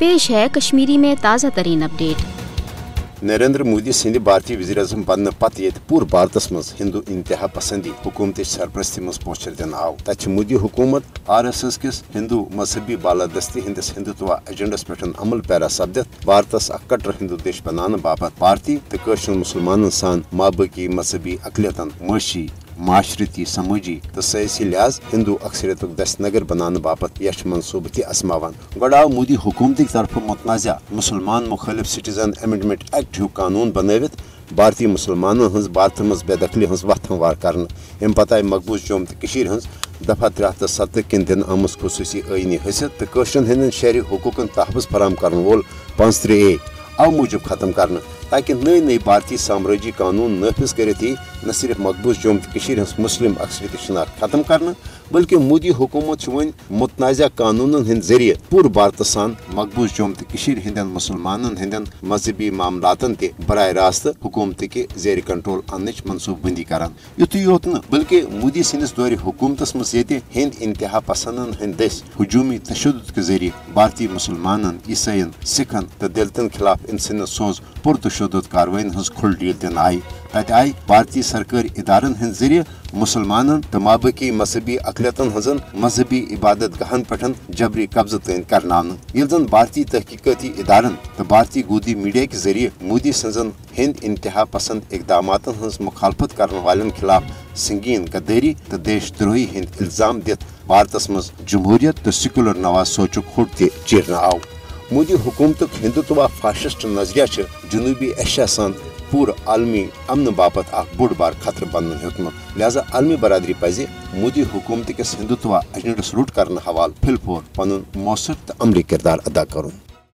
पेश है कश्मीरी में ताज़ा तरीन अपडेट। नरेंद्र मोदी सिंध भारतीय वज़ीर आज़म बन पत पूरे भारत मज हिंदू इंतहा पसंदी हुकूमत सरपरस्ती मज पोस्टर दिन आव तथ मोदी हुकूमत RSS किस हिंदू मजहबी बालादस्ती हंदिस हिंदुत्व एजेंडस पे अमल पैरा सपदित भारत कट्टर हिंदू देश बनाने बाबत भारतीय तो मुसलमान सान माबकी मजहबी अकलियतन मुशी माशरती समूजी तो सयासी लिहाज हिंदू अक्सरियत दस्तनगर बनाने बाबत यश मनसूब तस्मावान गो आव मोदी हुकूमत तरफ मुतनाज़ा मुसलमान मुखालिफ सिटीजन अमेंडमेंट एक्ट हूँ कानून बनवित भारतीय मुसलमान हज भारत मज बेदखली हज वत हमवार कर पत आई मकबूज जम्मू तो हज दफा 370 किन दिन आमुस खसूसी आईनी हैसियत तो कशरन हंदन शहरी हकूकन तहफ़्फ़ुज़ फराम कर वोल 35A अव मूजूब खत्म कर ताकि नई नई भारतीय साम्राज्य कानून नाफिज कर न सिर्फ मकबूज जम्मू तो मुस्लिम अक्सरियत शिनाख्त खत्म कर बल्कि मोदी हुकूमत वन मुतनाज़ा कानून हंद जरिए पूरे भारत सान मकबूज जम्मू तो हंदन मुसलमान हंदन मजहबी मामलातन बराह रास्त हुकूमत के जेर कंट्रोल अन्न मनसूबबंदी कर युत योत न बल्कि मोदी सदिस दौर हुकूमत मज हिंद इंतहा पसंदन हंद दस हजूमी तशद्दुद के जरिए भारतीय मुसलमान ईसाइन सिखन तो दलितन खिलाफ इंसान सोज पुरतशद्दुद कार्रवाइन हज खुल डील दिन आई तत आई भारतीय सरकारी इदारन हंद जरिए मुसलमान तो माबकी मजहबी अकलियतन हजन मजहबी इबादत गहन पे जबरी कब्ज तन करनान यन भारतीय तहकीकती इदारन तो भारतीय गोदी मीडिया के जरिए मोदी सजन हिंद इंतहा पसंद इकदामातन हज मुखालफत करने वालन खिलाफ संगीन गद्दारी तो देशद्रोही हिंद इल्जाम दित भारत मज जमहूरियत तो सेकुलर नवाज सोचुक हुट त चीरन आव मोदी हुकूमत हिंदुत्व फाशिस्ट नजरिया जनूबी एशिया सन पूरे आलमी अमन बापत बोड़ बार खतर बन हेतुमत लिहाजा आलमी बरादरी पज मोदी हुकूमत किस हिंदुत्व एजेंडस रुट कर हवाल फिलफोर पन मौसर तो अमली किरदार अदा कर।